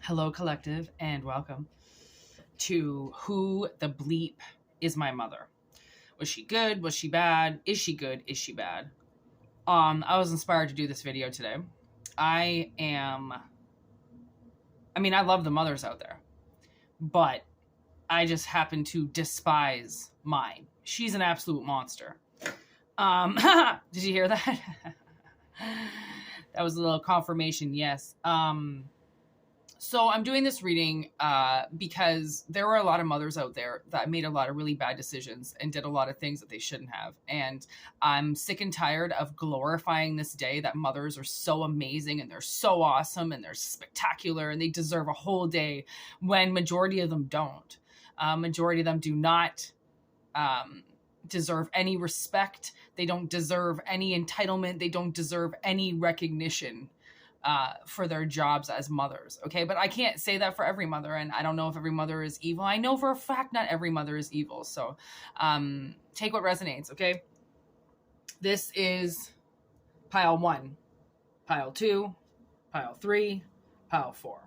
Hello, collective, and welcome to Who the Bleep is My Mother. Was she good? Was she bad? Is she good? Is she bad? I was inspired to do this video today. I love the mothers out there, but I just happen to despise mine. She's an absolute monster. Did you hear that? That was a little confirmation, yes. So I'm doing this reading because there were a lot of mothers out there that made a lot of really bad decisions and did a lot of things that they shouldn't have. And I'm sick and tired of glorifying this day that mothers are so amazing and they're so awesome and they're spectacular and they deserve a whole day when majority of them don't. Majority of them do not deserve any respect. They don't deserve any entitlement. They don't deserve any recognition for their jobs as mothers. Okay. But I can't say that for every mother. And I don't know if every mother is evil. I know for a fact, not every mother is evil. So, take what resonates. Okay. This is pile 1, pile 2, pile 3, pile 4.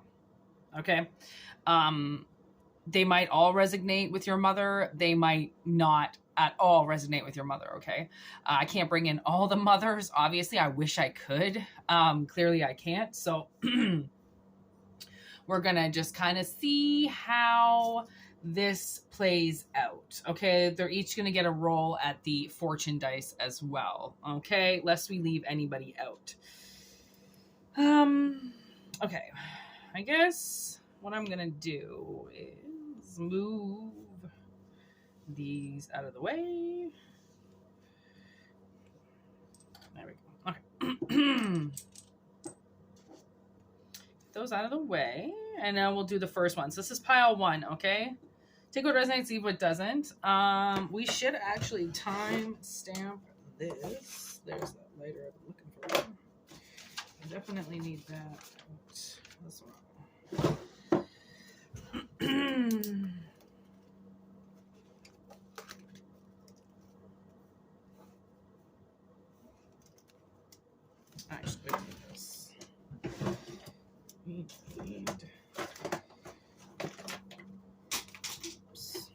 Okay. They might all resonate with your mother. They might not at all resonate with your mother, okay? I can't bring in all the mothers. Obviously, I wish I could. Clearly, I can't. So we're going to just kind of see how this plays out, okay? They're each going to get a roll at the fortune dice as well, okay? Lest we leave anybody out. Okay. I guess what I'm going to do is move these out of the way. There we go. Okay. Those out of the way. And now we'll do the first one. So this is pile 1, okay? Take what resonates, leave what doesn't. We should actually time stamp this. There's that lighter I've been looking for. I definitely need that out. This one. Actually, I need this. We need. Oops.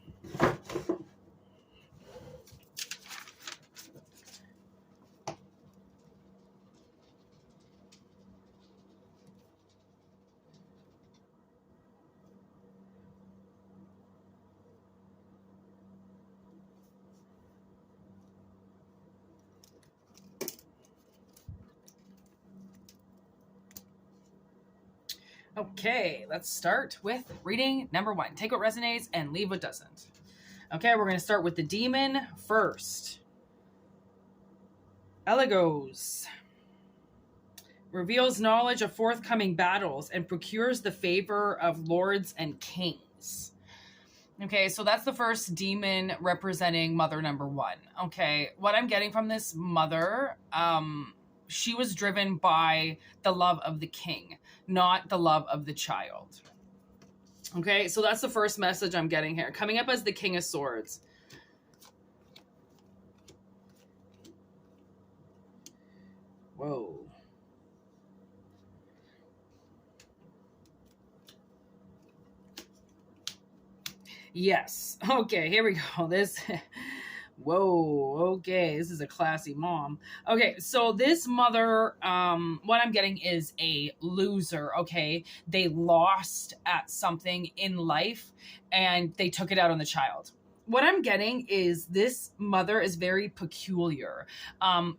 Okay, let's start with reading number 1. Take what resonates and leave what doesn't. Okay, we're going to start with the demon first. Eligos reveals knowledge of forthcoming battles and procures the favor of lords and kings. Okay, so that's the first demon representing mother number 1. Okay, what I'm getting from this mother, she was driven by the love of the king, not the love of the child. Okay, so that's the first message I'm getting here. Coming up as the King of Swords. Whoa. Yes. Okay, here we go. This... Whoa, okay, this is a classy mom. Okay, so this mother, what I'm getting is a loser, okay? They lost at something in life, and they took it out on the child. What I'm getting is this mother is very peculiar.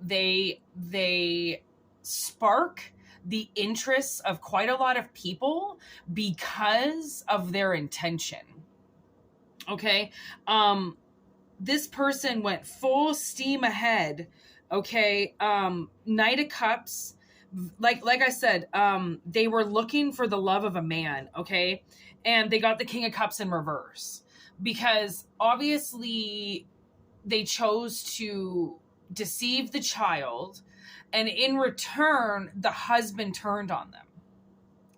They spark the interests of quite a lot of people because of their intention, okay? This person went full steam ahead, okay? Knight of Cups, like I said, they were looking for the love of a man, okay? And they got the King of Cups in reverse because obviously they chose to deceive the child, and in return, the husband turned on them.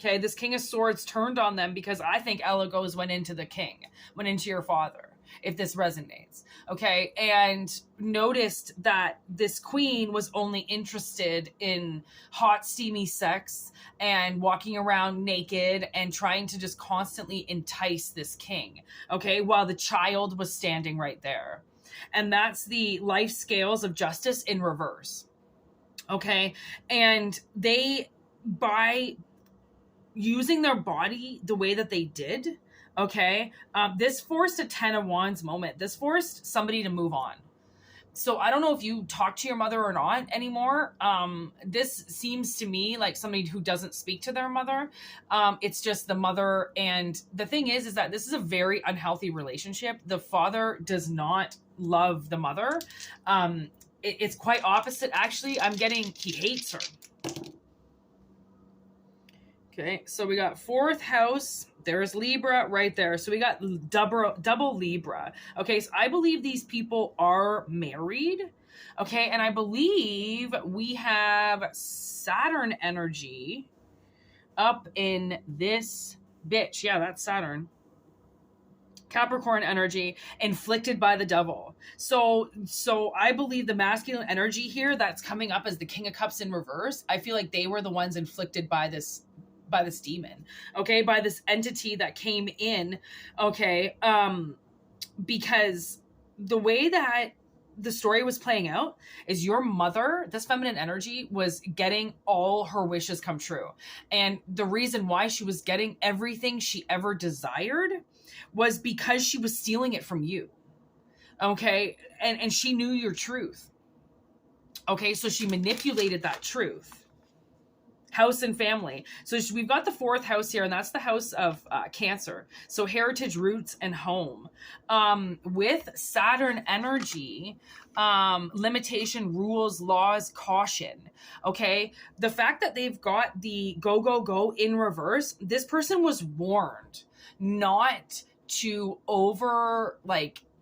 Okay, this King of Swords turned on them because I think Eligos went into your father. if this resonates. Okay. And noticed that this queen was only interested in hot, steamy sex and walking around naked and trying to just constantly entice this king. Okay. While the child was standing right there. And that's the life scales of justice in reverse. Okay. And they, by using their body the way that they did, okay, this forced a 10 of Wands moment. This forced somebody to move on. So I don't know if you talk to your mother or not anymore. This seems to me like somebody who doesn't speak to their mother. It's just the mother. And the thing is that this is a very unhealthy relationship. The father does not love the mother. It's quite opposite. Actually, I'm getting, he hates her. Okay, so we got 4th house. There's Libra right there. So we got double Libra. Okay, so I believe these people are married. Okay, and I believe we have Saturn energy up in this bitch. Yeah, that's Saturn. Capricorn energy inflicted by the devil. So I believe the masculine energy here that's coming up as the King of Cups in reverse, I feel like they were the ones inflicted by this demon, okay, by this entity that came in, okay, because the way that the story was playing out is your mother, this feminine energy, was getting all her wishes come true. And the reason why she was getting everything she ever desired was because she was stealing it from you, okay, and she knew your truth, okay, so she manipulated that truth. House and family. So we've got the 4th house here, and that's the house of Cancer. So heritage, roots, and home. With Saturn energy, limitation, rules, laws, caution. Okay. The fact that they've got the go, go, go in reverse, this person was warned not to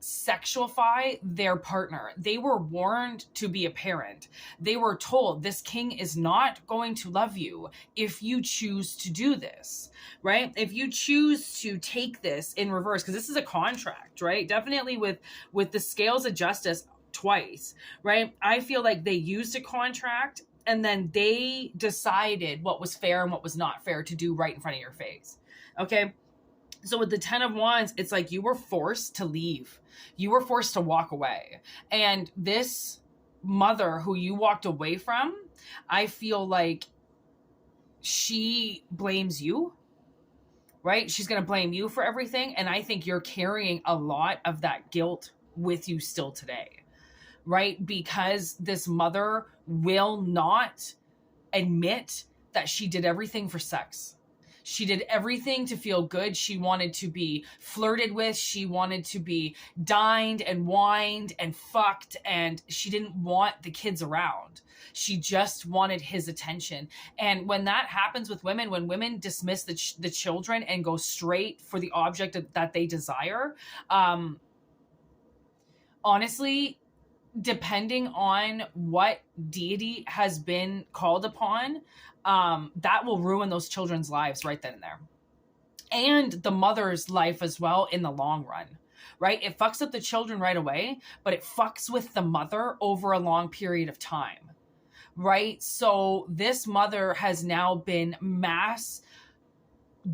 sexualify their partner. They were warned to be a parent. They were told this king is not going to love you if you choose to do this, right? If you choose to take this in reverse, because this is a contract, right? Definitely with the scales of justice twice, right? I feel like they used a contract and then they decided what was fair and what was not fair to do right in front of your face. Okay. So with the 10 of Wands, it's like you were forced to leave. You were forced to walk away. And this mother who you walked away from, I feel like she blames you, right? She's going to blame you for everything. And I think you're carrying a lot of that guilt with you still today, right? Because this mother will not admit that she did everything for sex. She did everything to feel good. She wanted to be flirted with. She wanted to be dined and wined and fucked. And she didn't want the kids around. She just wanted his attention. And when that happens with women, when women dismiss the children and go straight for the object that they desire, honestly, depending on what deity has been called upon, that will ruin those children's lives right then and there. And the mother's life as well in the long run, right? It fucks up the children right away, but it fucks with the mother over a long period of time, right? So this mother has now been mass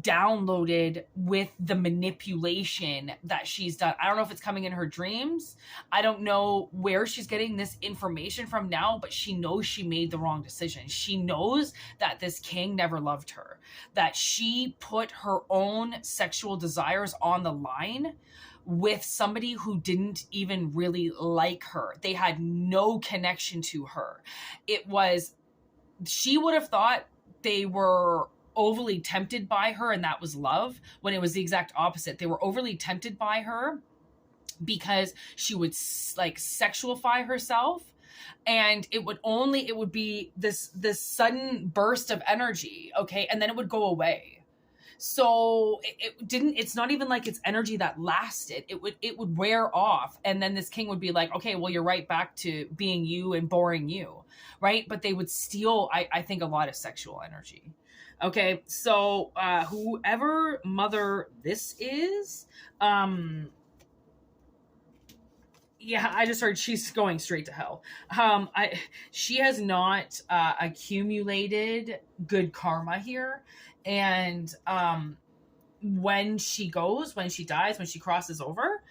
downloaded with the manipulation that she's done. I don't know if it's coming in her dreams. I don't know where she's getting this information from now, but she knows she made the wrong decision. She knows that this king never loved her, that she put her own sexual desires on the line with somebody who didn't even really like her. They had no connection to her. She would have thought they were overly tempted by her and that was love, when it was the exact opposite. They were overly tempted by her because she would sexualify herself, and it would be this sudden burst of energy, okay, and then it would go away. So it's not even like it's energy that lasted. It would wear off, and then this king would be like, okay, well, you're right back to being you and boring you, right? But they would steal, I think, a lot of sexual energy. Okay, so whoever mother this is, Yeah, I just heard she's going straight to hell. She has not accumulated good karma here, and when she dies, when she crosses over,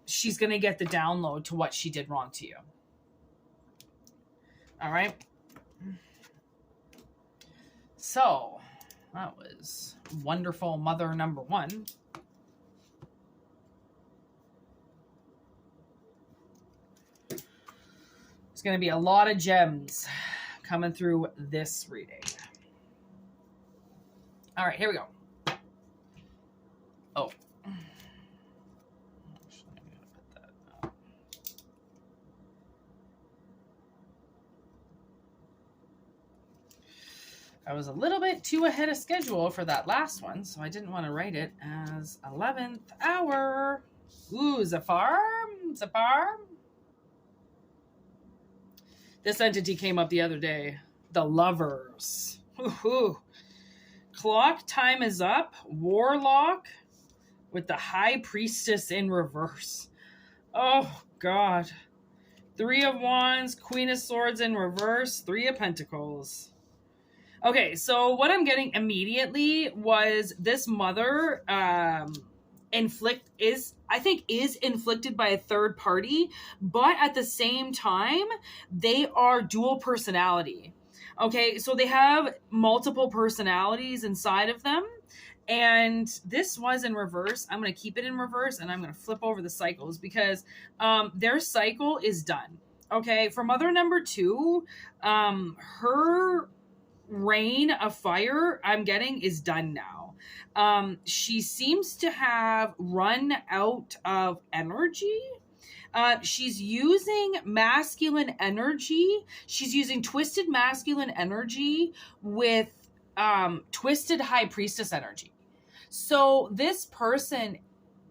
she's gonna get the download to what she did wrong to you. All right. So that was wonderful mother number one. There's going to be a lot of gems coming through this reading. All right, here we go. Oh. Actually, I'm going to put that up. I was a little bit too ahead of schedule for that last one, so I didn't want to write it as 11th hour. Ooh, Zepar. This entity came up the other day. The Lovers. Ooh. Clock time is up. Warlock with the High Priestess in reverse. Oh, God. 3 of Wands, Queen of Swords in reverse, 3 of Pentacles. Okay, so what I'm getting immediately was this mother is inflicted by a third party, but at the same time, they are dual personality. Okay, so they have multiple personalities inside of them. And this was in reverse. I'm going to keep it in reverse, and I'm going to flip over the cycles because their cycle is done. Okay, for mother number 2, her reign of fire, I'm getting, is done now. She seems to have run out of energy. She's using masculine energy. She's using twisted masculine energy with twisted high priestess energy. So this person,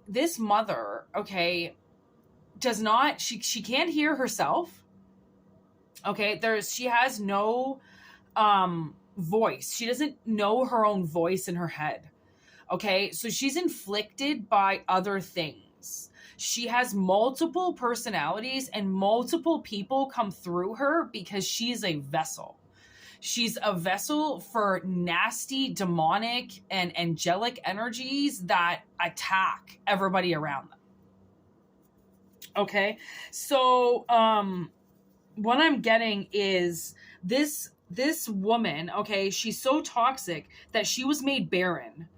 this mother, okay, does not, she can't hear herself. Okay, she has no voice. She doesn't know her own voice in her head. Okay, so she's inflicted by other things. She has multiple personalities and multiple people come through her because she's a vessel. She's a vessel for nasty, demonic, and angelic energies that attack everybody around them. Okay, so what I'm getting is this woman, okay, she's so toxic that she was made barren.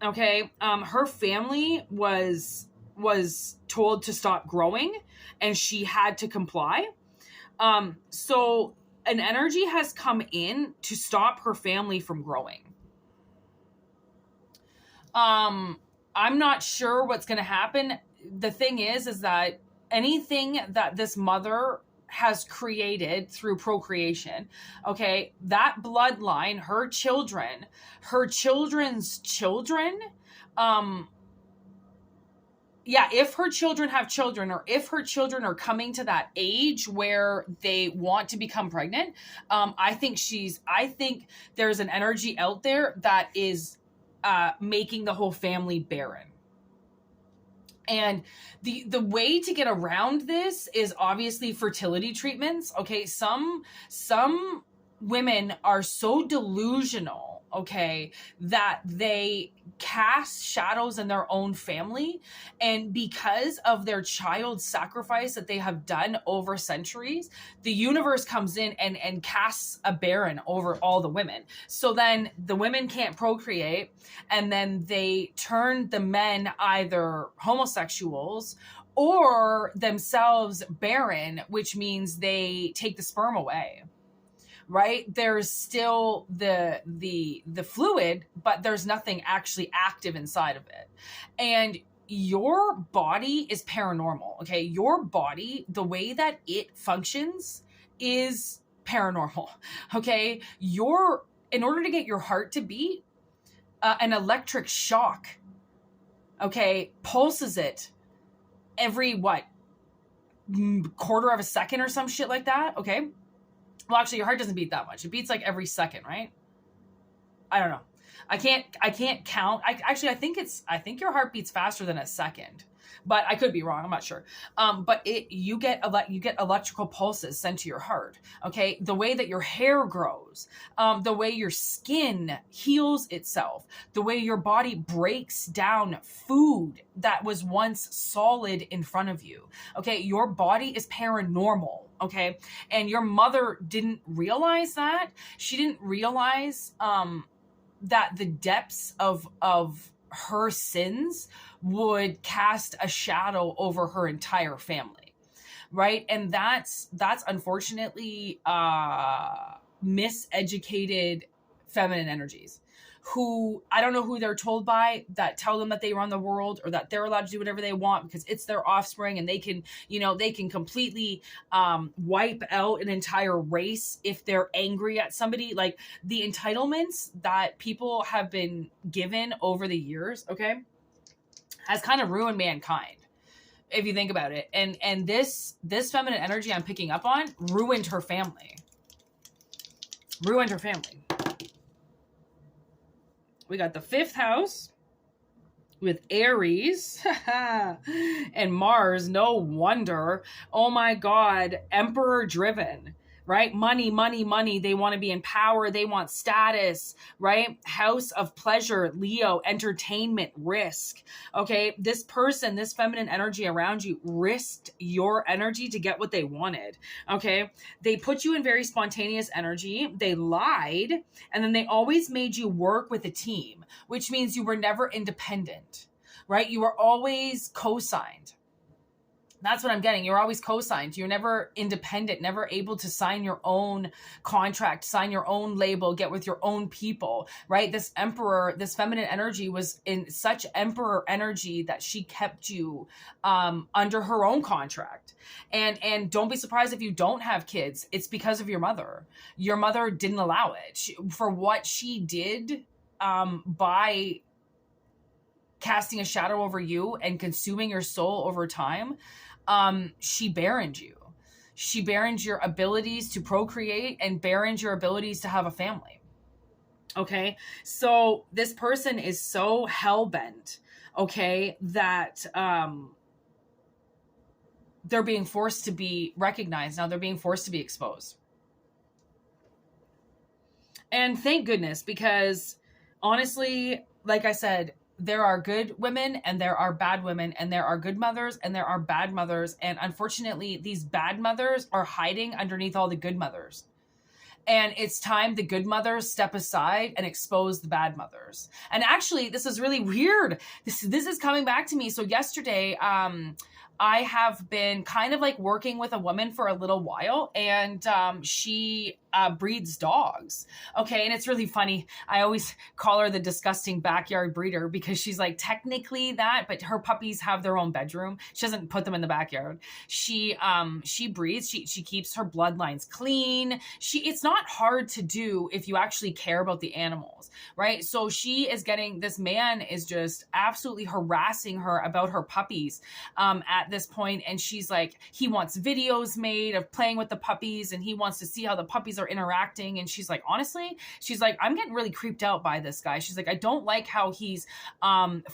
Okay, her family was told to stop growing, and she had to comply. So an energy has come in to stop her family from growing. I'm not sure what's going to happen. The thing is that anything that this mother has created through procreation, okay, that bloodline, her children, her children's children, if her children have children, or if her children are coming to that age where they want to become pregnant, I think there's an energy out there that is making the whole family barren. And the way to get around this is obviously fertility treatments. Okay, some women are so delusional, okay, that they cast shadows in their own family, and because of their child sacrifice that they have done over centuries, the universe comes in and casts a barren over all the women. So then the women can't procreate, and then they turn the men either homosexuals or themselves barren, which means they take the sperm away. Right? There's still the fluid, but there's nothing actually active inside of it. And your body is paranormal, okay? Your body, the way that it functions is paranormal, okay? In order to get your heart to beat, an electric shock, okay, pulses it every, quarter of a second or some shit like that, okay? Well, actually, your heart doesn't beat that much. It beats like every second, right? I don't know. I can't count. I think your heart beats faster than a second. but I could be wrong. I'm not sure. But you get electrical pulses sent to your heart. Okay. The way that your hair grows, the way your skin heals itself, the way your body breaks down food that was once solid in front of you. Okay. Your body is paranormal. Okay. And your mother didn't realize that. She didn't realize, that the depths of her sins would cast a shadow over her entire family, right? And that's unfortunately miseducated feminine energies, who I don't know who they're told by, that tell them that they run the world or that they're allowed to do whatever they want because it's their offspring and they can, they can completely wipe out an entire race if they're angry at somebody. Like the entitlements that people have been given over the years, okay, has kind of ruined mankind, if you think about it. And this feminine energy I'm picking up on ruined her family. We got the 5th house with Aries and Mars. No wonder. Oh my God. Emperor driven, right? Money. They want to be in power. They want status, right? House of pleasure, Leo, entertainment, risk. Okay. This person, this feminine energy around you risked your energy to get what they wanted. Okay. They put you in very spontaneous energy. They lied. And then they always made you work with a team, which means you were never independent, right? You were always co-signed. That's what I'm getting. You're always co-signed. You're never independent, never able to sign your own contract, sign your own label, get with your own people, right? This emperor, this feminine energy was in such emperor energy that she kept you under her own contract. And don't be surprised if you don't have kids. It's because of your mother. Your mother didn't allow it. For what she did by casting a shadow over you and consuming your soul over time, she barrened you. She barrened your abilities to procreate and barrened your abilities to have a family. Okay. So this person is so hell-bent, okay, that, they're being forced to be recognized. Now they're being forced to be exposed. And thank goodness, because honestly, like I said, there are good women and there are bad women, and there are good mothers and there are bad mothers. And unfortunately, these bad mothers are hiding underneath all the good mothers. And it's time the good mothers step aside and expose the bad mothers. And actually, this is really weird. This is coming back to me. So yesterday, I have been kind of like working with a woman for a little while, and she breeds dogs. Okay. And it's really funny. I always call her the disgusting backyard breeder because she's like technically that, but her puppies have their own bedroom. She doesn't put them in the backyard. She breeds, she keeps her bloodlines clean. It's not hard to do if you actually care about the animals, right? So she is getting, this man is just absolutely harassing her about her puppies at this point. And she's like, he wants videos made of playing with the puppies and he wants to see how the puppies are interacting. And she's like, honestly, she's like, I'm getting really creeped out by this guy. She's like, I don't like how he's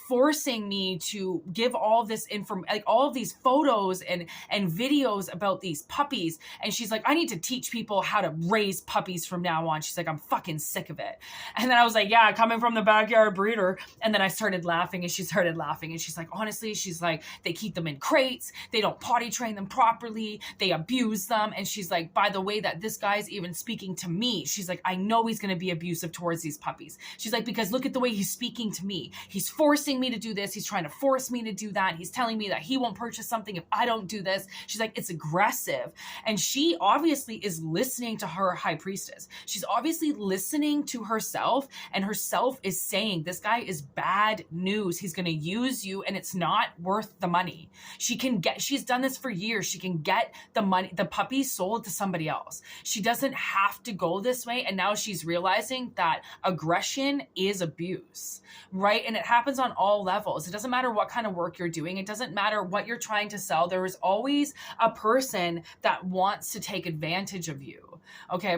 forcing me to give all this like all of these photos and videos about these puppies. And she's like, I need to teach people how to raise puppies from now on. She's like, I'm fucking sick of it. And then I was like, yeah, coming from the backyard breeder. And then I started laughing and she started laughing. And she's like, honestly, she's like, they keep them in crates. They don't potty train them properly. They abuse them. And she's like, by the way that this guy's even speaking to me, she's like, I know he's going to be abusive towards these puppies. She's like, because look at the way he's speaking to me. He's forcing me to do this. He's trying to force me to do that. He's telling me that he won't purchase something if I don't do this. She's like, it's aggressive. And she obviously is listening to her high priestess. She's obviously listening to herself, and herself is saying, this guy is bad news. He's going to use you and it's not worth the money. She's done this for years. She can get the money, the puppy sold to somebody else. She doesn't have to go this way. And now she's realizing that aggression is abuse, right? And it happens on all levels. It doesn't matter what kind of work you're doing. It doesn't matter what you're trying to sell. There is always a person that wants to take advantage of you. Okay.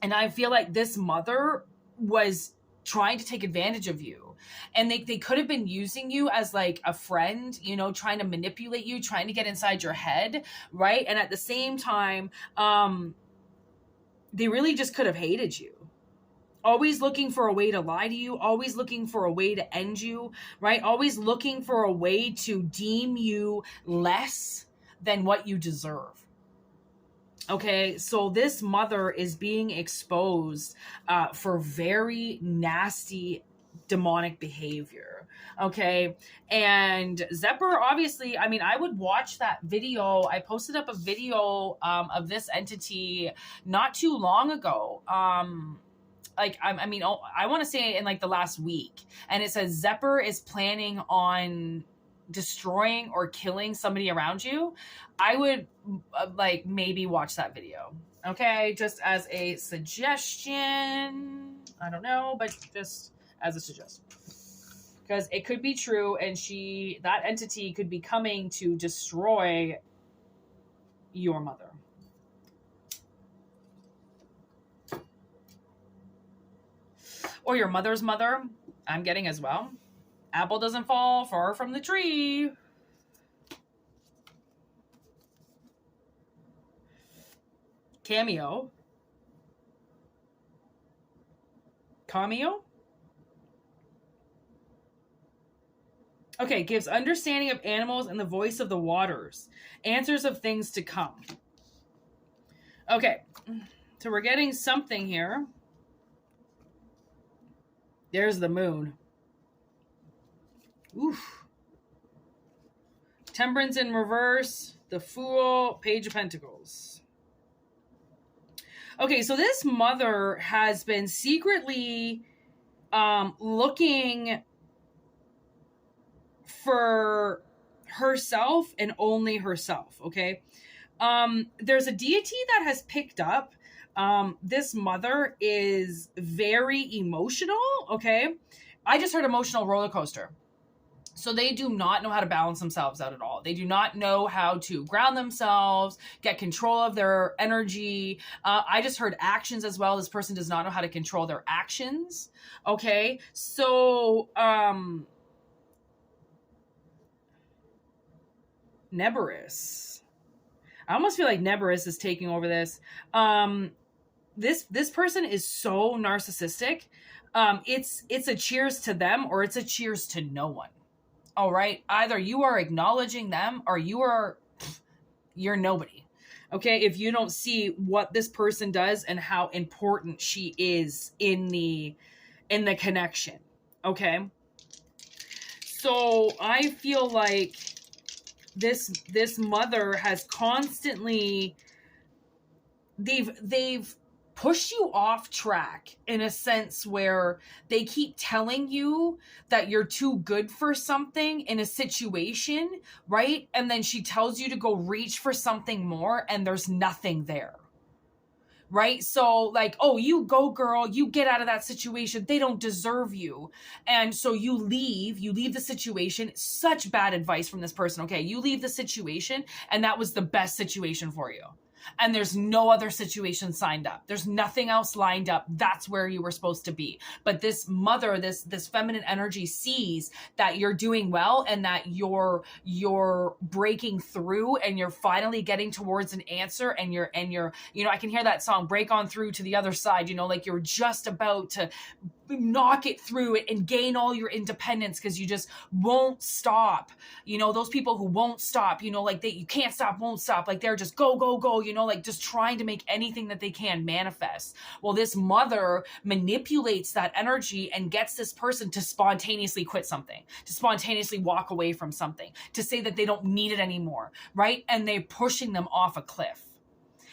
And I feel like this mother was trying to take advantage of you. And they could have been using you as like a friend, you know, trying to manipulate you, trying to get inside your head, right? And at the same time, they really just could have hated you. Always looking for a way to lie to you, always looking for a way to end you, right? Always looking for a way to deem you less than what you deserve. Okay, so this mother is being exposed for very nasty demonic behavior. Okay, and Zepar, obviously, I mean, I would watch that video. I posted up a video of this entity not too long ago. Like, I mean, I want to say in like the last week, and it says Zepar is planning on destroying or killing somebody around you. I would like maybe watch that video. Okay, just as a suggestion. I don't know, but just as a suggestion, because it could be true, and that entity could be coming to destroy your mother. Or your mother's mother, I'm getting as well. Apple doesn't fall far from the tree. Cameo. Okay, gives understanding of animals and the voice of the waters. Answers of things to come. Okay, so we're getting something here. There's the moon. Oof. Temperance in reverse. The Fool. Page of Pentacles. Okay, so this mother has been secretly looking for herself and only herself, okay? There's a deity that has picked up. This mother is very emotional, okay? I just heard emotional roller coaster. So they do not know how to balance themselves out at all. They do not know how to ground themselves, get control of their energy. I just heard actions as well. This person does not know how to control their actions, okay? So, Neberus. I almost feel like Neberus is taking over this. This person is so narcissistic. It's a cheers to them or it's a cheers to no one. All right. Either you are acknowledging them or you're nobody. Okay. If you don't see what this person does and how important she is in the connection. Okay. So I feel like this mother has constantly, they've push you off track in a sense where they keep telling you that you're too good for something in a situation, right? And then she tells you to go reach for something more and there's nothing there, right? So like, oh, you go girl, you get out of that situation. They don't deserve you. And so you leave the situation. Such bad advice from this person. Okay, you leave the situation and that was the best situation for you. And there's no other situation signed up. There's nothing else lined up. That's where you were supposed to be. But this mother, this feminine energy sees that you're doing well and that you're breaking through and you're finally getting towards an answer and you're, you know, I can hear that song, break on through to the other side, you know, like you're just about to knock it through it and gain all your independence because you just won't stop. You know, those people who won't stop, you know, like you can't stop, won't stop. Like they're just go, you know, like just trying to make anything that they can manifest. Well, this mother manipulates that energy and gets this person to spontaneously quit something, to spontaneously walk away from something, to say that they don't need it anymore, right? And they're pushing them off a cliff.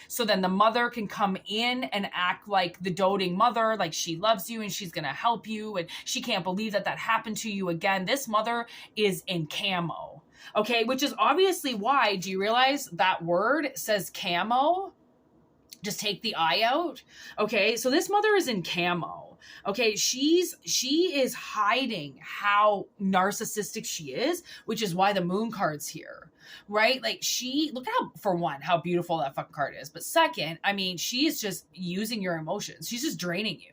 So then the mother can come in and act like the doting mother, like she loves you and she's going to help you. And she can't believe that happened to you again. This mother is in camo. Okay. Which is obviously why, do you realize that word says camo? Just take the I out. Okay. So this mother is in camo. Okay. She is hiding how narcissistic she is, which is why the moon card's here. Right? Like look at for one, how beautiful that fucking card is. But second, I mean, she is just using your emotions. She's just draining you.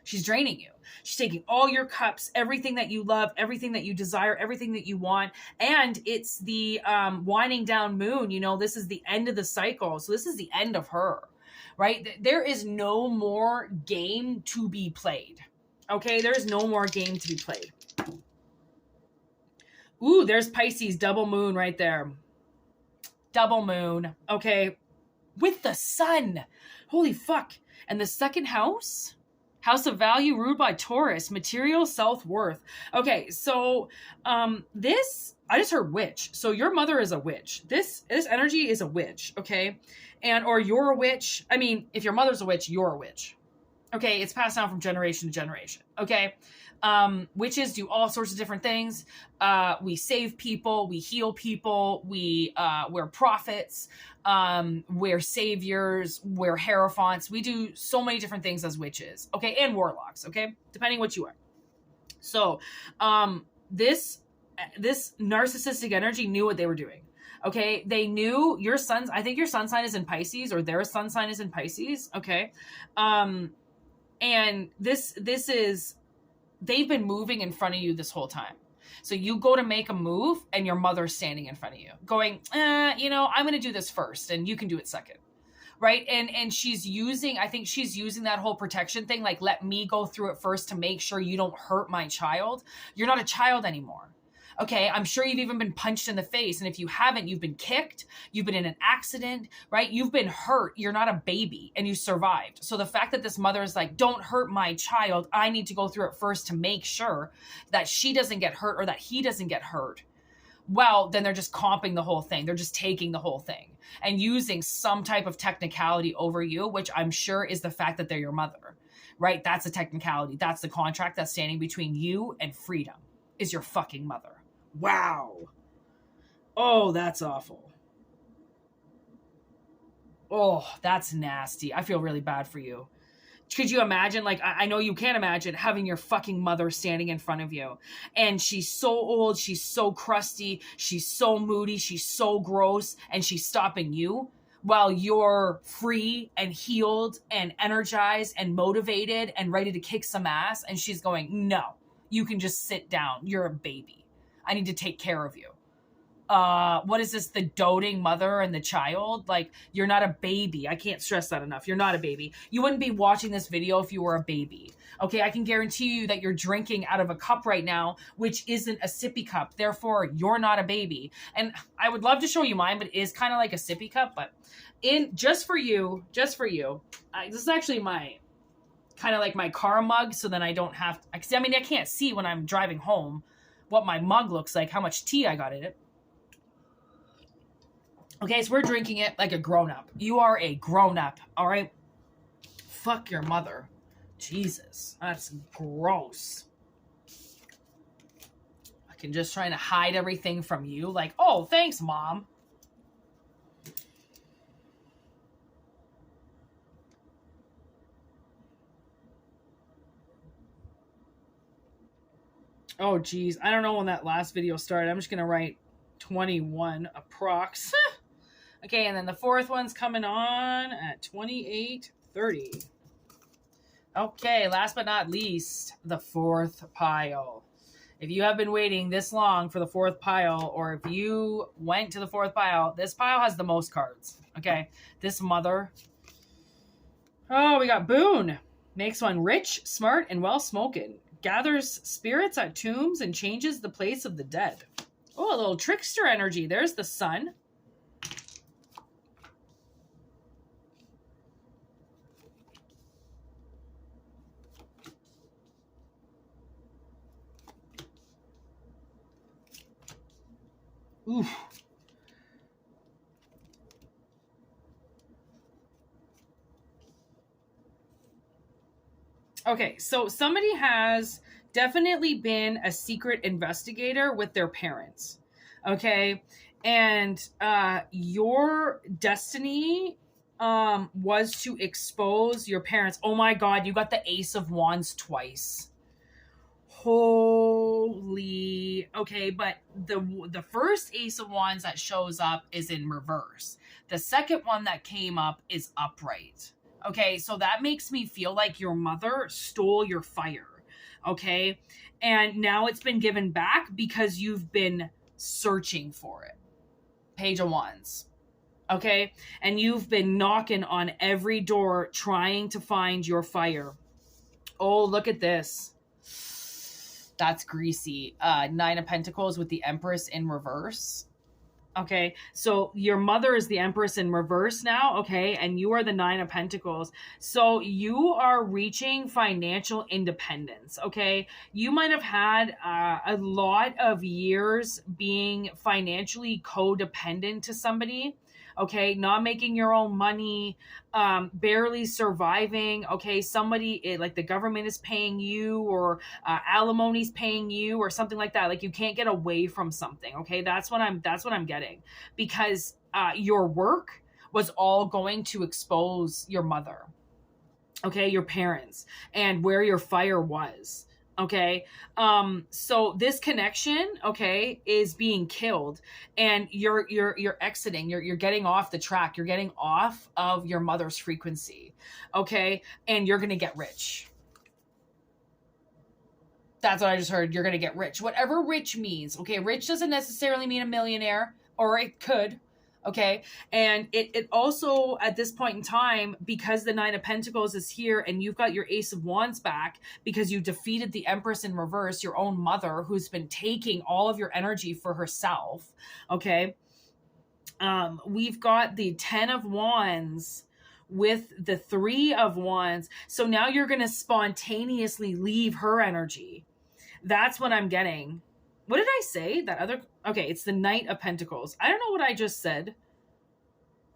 She's draining you. She's taking all your cups, everything that you love, everything that you desire, everything that you want. And it's the winding down moon. You know, this is the end of the cycle. So this is the end of her, right? There is no more game to be played. Okay, there's no more game to be played. Ooh, there's Pisces, double moon right there. Double moon. Okay, with the sun. Holy fuck. And the second house? House of value ruled by Taurus, material self-worth. Okay, so this, I just heard witch. So your mother is a witch. This energy is a witch, okay? And, or you're a witch. I mean, if your mother's a witch, you're a witch. Okay, it's passed down from generation to generation, okay? Witches do all sorts of different things. We save people, we heal people, we're prophets, we're saviors, we're hierophants. We do so many different things as witches, okay? And warlocks, okay? Depending what you are. So, this narcissistic energy knew what they were doing. Okay, they knew your son's, I think your sun sign is in Pisces, or their sun sign is in Pisces, okay? And this is, they've been moving in front of you this whole time. So you go to make a move and your mother's standing in front of you going, you know, I'm going to do this first and you can do it second. Right. And she's using, I think she's using that whole protection thing. Like, let me go through it first to make sure you don't hurt my child. You're not a child anymore. Okay, I'm sure you've even been punched in the face. And if you haven't, you've been kicked, you've been in an accident, right? You've been hurt. You're not a baby and you survived. So the fact that this mother is like, don't hurt my child, I need to go through it first to make sure that she doesn't get hurt or that he doesn't get hurt. Well, then they're just comping the whole thing. They're just taking the whole thing and using some type of technicality over you, which I'm sure is the fact that they're your mother, right? That's a technicality. That's the contract that's standing between you and freedom, is your fucking mother. Wow. Oh, that's awful. Oh, that's nasty. I feel really bad for you. Could you imagine, like, I know you can't imagine having your fucking mother standing in front of you. And she's so old, she's so crusty, she's so moody, she's so gross, and she's stopping you while you're free and healed and energized and motivated and ready to kick some ass. And she's going, no, you can just sit down. You're a baby. I need to take care of you. What is this? The doting mother and the child? Like, you're not a baby. I can't stress that enough. You're not a baby. You wouldn't be watching this video if you were a baby. Okay, I can guarantee you that you're drinking out of a cup right now, which isn't a sippy cup. Therefore, you're not a baby. And I would love to show you mine, but it is kind of like a sippy cup. But just for you, this is actually my, kind of like my car mug, so then I don't have to, I mean, I can't see when I'm driving home what my mug looks like, how much tea I got in it. Okay, so we're drinking it like a grown-up. You are a grown-up, all right? Fuck your mother. Jesus, that's gross. I can just trying to hide everything from you. Like, oh, thanks, Mom. Oh, geez. I don't know when that last video started. I'm just going to write 21.Approx. Okay, and then the fourth one's coming on at 28:30. Okay, last but not least, the fourth pile. If you have been waiting this long for the fourth pile, or if you went to the fourth pile, this pile has the most cards. Okay, this mother. Oh, we got Bune. Makes one rich, smart, and well-spoken. Gathers spirits at tombs and changes the place of the dead. Oh, a little trickster energy. There's the sun. Oof. Okay, so somebody has definitely been a secret investigator with their parents. Okay, and your destiny was to expose your parents. Oh my God, you got the Ace of Wands twice. Holy. Okay, but the first Ace of Wands that shows up is in reverse. The second one that came up is upright. Okay, so that makes me feel like your mother stole your fire. Okay, and now it's been given back because you've been searching for it. Page of Wands. Okay, and you've been knocking on every door trying to find your fire. Oh, look at this. That's greasy. Nine of Pentacles with the Empress in reverse. Okay, so your mother is the Empress in reverse now, okay, and you are the Nine of Pentacles. So you are reaching financial independence, okay? You might have had a lot of years being financially codependent to somebody, okay, not making your own money, barely surviving, okay, somebody, like the government is paying you, or alimony's paying you, or something like that. Like you can't get away from something, okay? That's what I'm getting, because your work was all going to expose your mother, okay, your parents, and where your fire was. Okay. So this connection, okay, is being killed, and you're exiting, you're getting off the track. You're getting off of your mother's frequency. Okay. And you're going to get rich. That's what I just heard. You're going to get rich. Whatever rich means. Okay. Rich doesn't necessarily mean a millionaire, or it could. Okay. And it also, at this point in time, because the Nine of Pentacles is here and you've got your Ace of Wands back because you defeated the Empress in reverse, your own mother, who's been taking all of your energy for herself. Okay. We've got the 10 of Wands with the 3 of Wands. So now you're going to spontaneously leave her energy. That's what I'm getting. What did I say? That other... Okay, it's the Knight of Pentacles. I don't know what I just said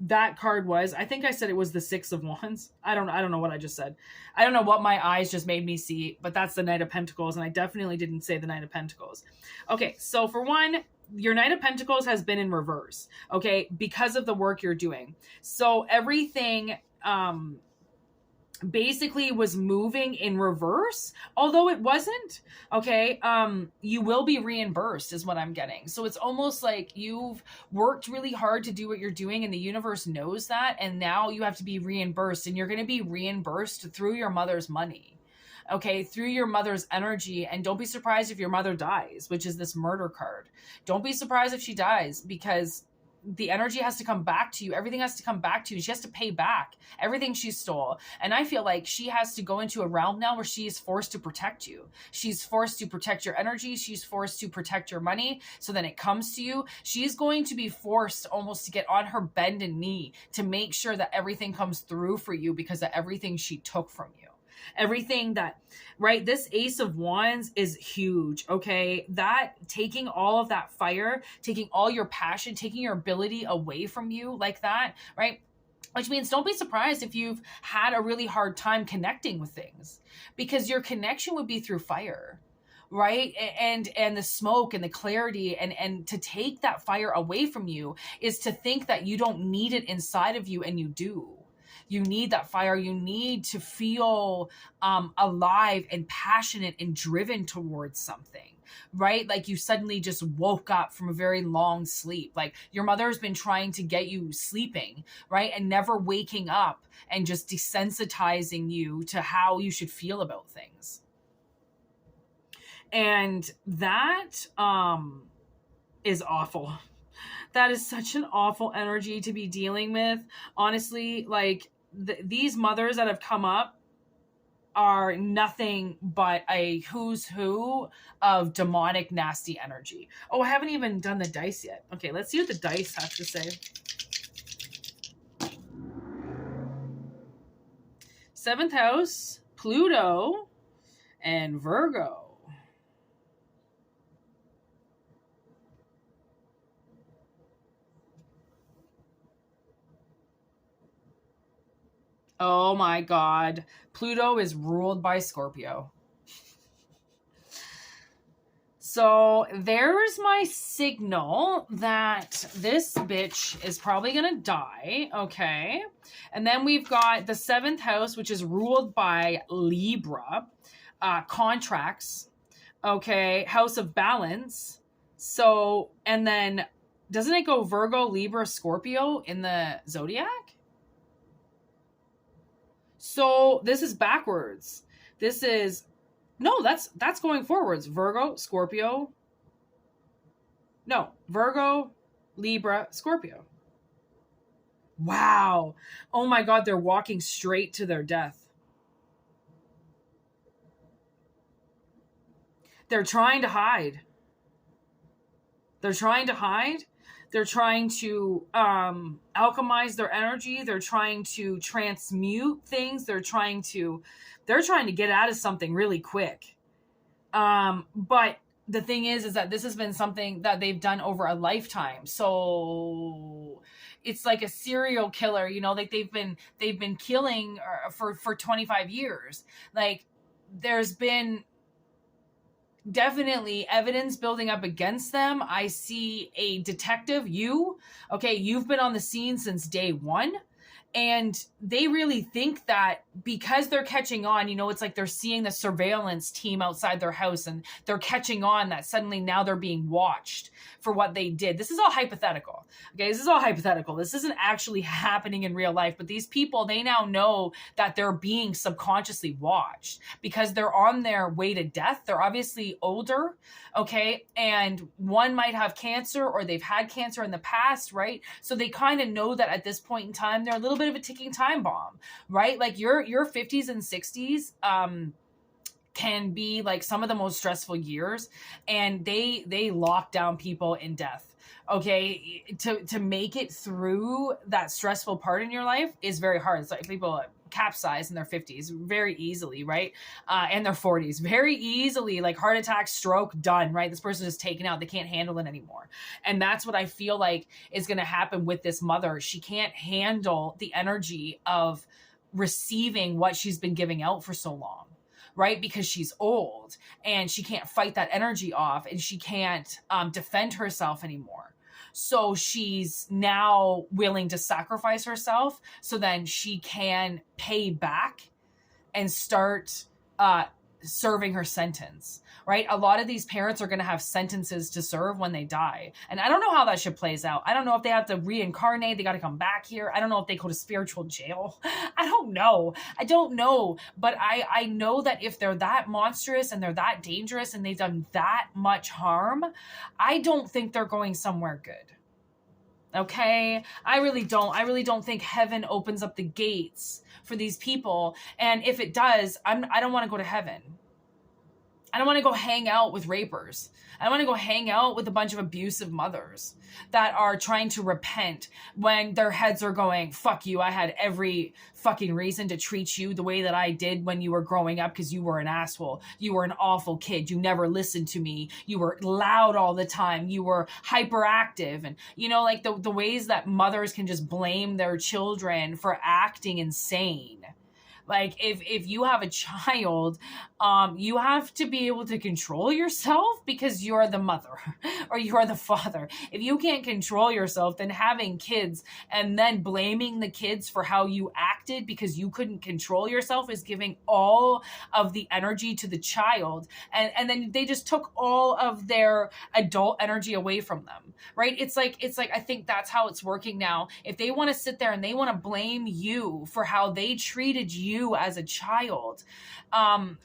that card was. I think I said it was the 6 of Wands. I don't know what I just said. I don't know what my eyes just made me see, but that's the Knight of Pentacles, and I definitely didn't say the Knight of Pentacles. Okay, so for one, your Knight of Pentacles has been in reverse, okay, because of the work you're doing. So everything... basically was moving in reverse, although it wasn't. Okay, you will be reimbursed is what I'm getting. So it's almost like you've worked really hard to do what you're doing, and the universe knows that, and now you have to be reimbursed, and you're going to be reimbursed through your mother's money, okay, through your mother's energy. And don't be surprised if your mother dies, which is this murder card. Don't be surprised if she dies, because the energy has to come back to you. Everything has to come back to you. She has to pay back everything she stole. And I feel like she has to go into a realm now where she is forced to protect you. She's forced to protect your energy. She's forced to protect your money. So then it comes to you. She's going to be forced almost to get on her bended knee to make sure that everything comes through for you because of everything she took from you. Everything that, right? This Ace of Wands is huge, okay? That taking all of that fire, taking all your passion, taking your ability away from you like that, right? Which means don't be surprised if you've had a really hard time connecting with things, because your connection would be through fire, right? And the smoke and the clarity, and to take that fire away from you is to think that you don't need it inside of you, and you do. You need that fire. You need to feel alive and passionate and driven towards something, right? Like you suddenly just woke up from a very long sleep. Like your mother's been trying to get you sleeping, right? And never waking up, and just desensitizing you to how you should feel about things. And that is awful. That is such an awful energy to be dealing with. Honestly, like these mothers that have come up are nothing but a who's who of demonic, nasty energy. Oh, I haven't even done the dice yet. Okay, let's see what the dice have to say. 7th house, Pluto, and Virgo. Oh my God. Pluto is ruled by Scorpio. So there's my signal that this bitch is probably going to die. Okay. And then we've got the 7th house, which is ruled by Libra, contracts. Okay. House of balance. So, and then doesn't it go Virgo, Libra, Scorpio in the zodiac? So this is backwards. This is, no, that's going forwards. Virgo, Scorpio. No, Virgo, Libra, Scorpio. Wow. Oh my God, they're walking straight to their death. They're trying to hide. They're trying to hide. They're trying to alchemize their energy. They're trying to transmute things. They're trying to get out of something really quick. But the thing is that this has been something that they've done over a lifetime. So it's like a serial killer, you know, like they've been killing for 25 years. Like there's been definitely evidence building up against them. I see a detective, you've been on the scene since day one. And they really think that because they're catching on, you know, it's like they're seeing the surveillance team outside their house and they're catching on that suddenly now they're being watched for what they did. This is all hypothetical. Okay, this is all hypothetical. This isn't actually happening in real life, but these people, they now know that they're being subconsciously watched because they're on their way to death. They're obviously older, okay? And one might have cancer or they've had cancer in the past, right? So they kind of know that at this point in time, they're a little bit of a ticking time bomb, right? Like your 50s and 60s can be like some of the most stressful years, and they lock down people in death. Okay, to make it through that stressful part in your life is very hard. It's like people capsize in their 50s very easily, right? And their 40s very easily, like heart attack, stroke, done, right? This person is taken out. They can't handle it anymore. And that's what I feel like is going to happen with this mother. She can't handle the energy of receiving what she's been giving out for so long, right? Because she's old and she can't fight that energy off and she can't defend herself anymore. So she's now willing to sacrifice herself so then she can pay back and start serving her sentence, right? A lot of these parents are going to have sentences to serve when they die. And I don't know how that shit plays out. I don't know if they have to reincarnate. They got to come back here. I don't know if they go to spiritual jail. I don't know. But I know that if they're that monstrous and they're that dangerous and they've done that much harm, I don't think they're going somewhere good. Okay? I really don't think heaven opens up the gates for these people. And if it does, I don't want to go to heaven. I don't want to go hang out with rapers. I don't want to go hang out with a bunch of abusive mothers that are trying to repent when their heads are going, fuck you, I had every fucking reason to treat you the way that I did when you were growing up because you were an asshole. You were an awful kid. You never listened to me. You were loud all the time. You were hyperactive. And, you know, like the ways that mothers can just blame their children for acting insane. Like if you have a child, you have to be able to control yourself because you're the mother or you're the father. If you can't control yourself, then having kids and then blaming the kids for how you acted because you couldn't control yourself is giving all of the energy to the child. And then they just took all of their adult energy away from them, right? It's like, I think that's how it's working now. If they want to sit there and they want to blame you for how they treated you as a child,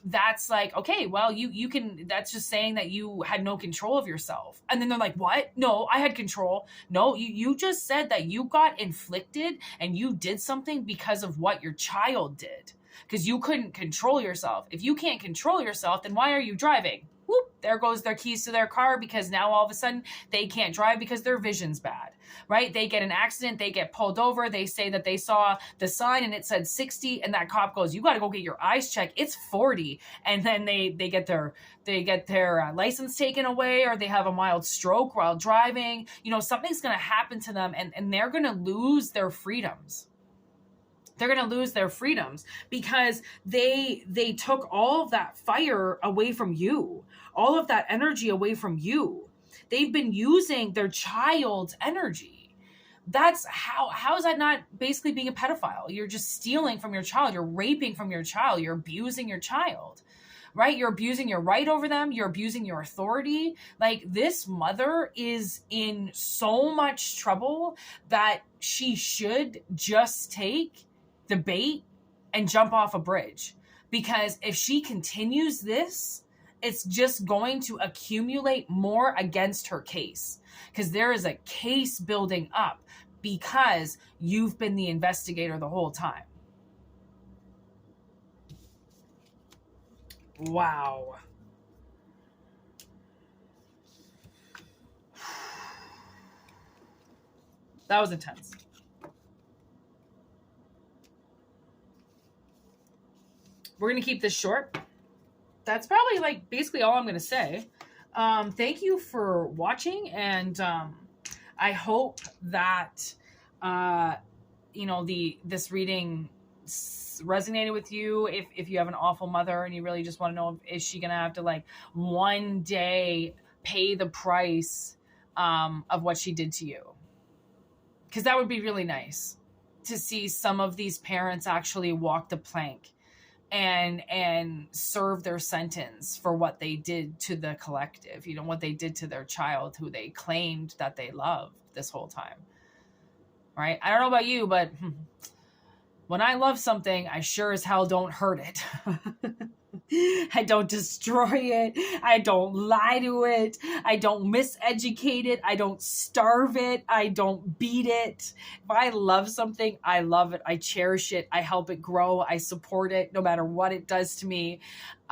that's like, okay, well, you can, that's just saying that you had no control of yourself. And then they're like, what? No, I had control. No, you just said that you got inflicted and you did something because of what your child did, because you couldn't control yourself. If you can't control yourself, then why are you driving? Whoop, there goes their keys to their car because now all of a sudden they can't drive because their vision's bad, right? They get an accident, they get pulled over, they say that they saw the sign and it said 60 and that cop goes, you got to go get your eyes checked, it's 40. And then they get their license taken away, or they have a mild stroke while driving. You know, something's going to happen to them and they're going to lose their freedoms. They're going to lose their freedoms because they took all of that fire away from you, all of that energy away from you. They've been using their child's energy. That's how is that not basically being a pedophile? You're just stealing from your child. You're raping from your child. You're abusing your child, right? You're abusing your right over them. You're abusing your authority. Like, this mother is in so much trouble that she should just take the bait and jump off a bridge. Because if she continues this, it's just going to accumulate more against her case. Because there is a case building up because you've been the investigator the whole time. Wow. That was intense. We're going to keep this short. That's probably like basically all I'm going to say. Thank you for watching. And I hope that, you know, this reading resonated with you. If you have an awful mother and you really just want to know, is she going to have to like one day pay the price of what she did to you? Because that would be really nice to see some of these parents actually walk the plank and serve their sentence for what they did to the collective, you know, what they did to their child who they claimed that they loved this whole time. Right? I don't know about you, but when I love something, I sure as hell don't hurt it. I don't destroy it. I don't lie to it. I don't miseducate it. I don't starve it. I don't beat it. If I love something, I love it. I cherish it. I help it grow. I support it no matter what it does to me.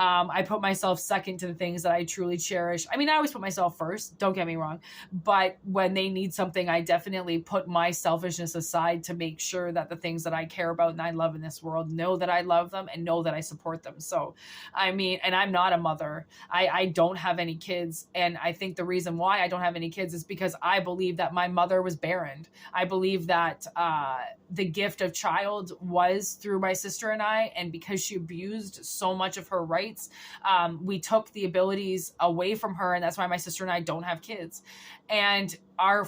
I put myself second to the things that I truly cherish. I mean, I always put myself first, don't get me wrong. But when they need something, I definitely put my selfishness aside to make sure that the things that I care about and I love in this world know that I love them and know that I support them. So, I mean, and I'm not a mother. I don't have any kids. And I think the reason why I don't have any kids is because I believe that my mother was barren. I believe that the gift of child was through my sister and I. And because she abused so much of her rights, we took the abilities away from her, and that's why my sister and I don't have kids. And our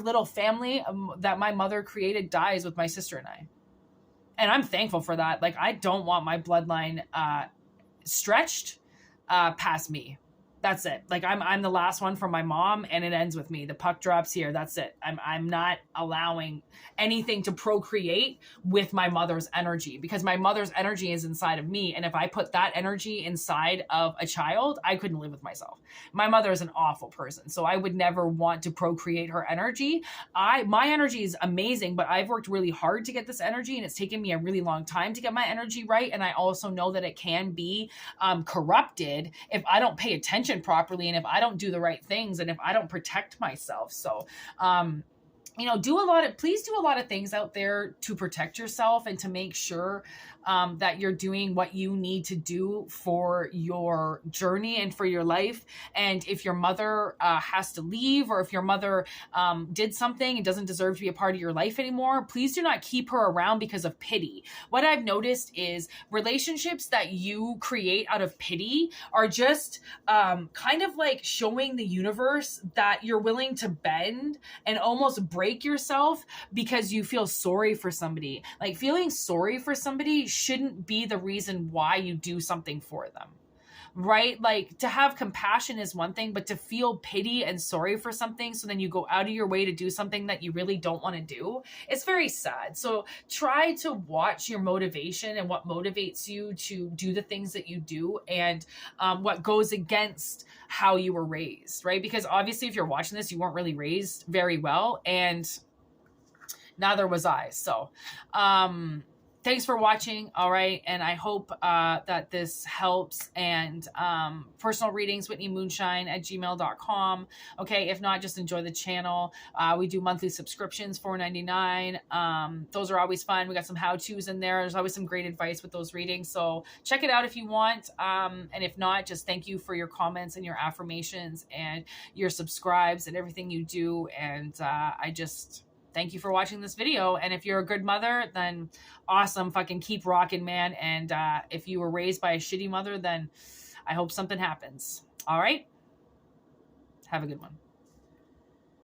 little family that my mother created dies with my sister and I. And I'm thankful for that. Like, I don't want my bloodline stretched past me. That's it. Like, I'm the last one from my mom, and it ends with me. The puck drops here. That's it. I'm not allowing anything to procreate with my mother's energy, because my mother's energy is inside of me. And if I put that energy inside of a child, I couldn't live with myself. My mother is an awful person, so I would never want to procreate her energy. My energy is amazing, but I've worked really hard to get this energy, and it's taken me a really long time to get my energy right. And I also know that it can be corrupted if I don't pay attention properly, and if I don't do the right things, and if I don't protect myself. So, you know, please do a lot of things out there to protect yourself and to make sure that you're doing what you need to do for your journey and for your life. And if your mother has to leave, or if your mother did something and doesn't deserve to be a part of your life anymore, please do not keep her around because of pity. What I've noticed is relationships that you create out of pity are just kind of like showing the universe that you're willing to bend and almost break yourself because you feel sorry for somebody. Like, feeling sorry for somebody shouldn't be the reason why you do something for them, right? Like, to have compassion is one thing, but to feel pity and sorry for something so then you go out of your way to do something that you really don't want to do, it's very sad. So try to watch your motivation and what motivates you to do the things that you do, and what goes against how you were raised, right? Because obviously if you're watching this, you weren't really raised very well, and neither was I. So, thanks for watching. All right. And I hope that this helps. And personal readings, whitneymoonshine@gmail.com. Okay. If not, just enjoy the channel. We do monthly subscriptions, $4.99. Those are always fun. We got some how-tos in there. There's always some great advice with those readings. So check it out if you want. And if not, just thank you for your comments and your affirmations and your subscribes and everything you do. And I just... thank you for watching this video. And if you're a good mother, then awesome. Fucking keep rocking, man. And if you were raised by a shitty mother, then I hope something happens. All right. Have a good one.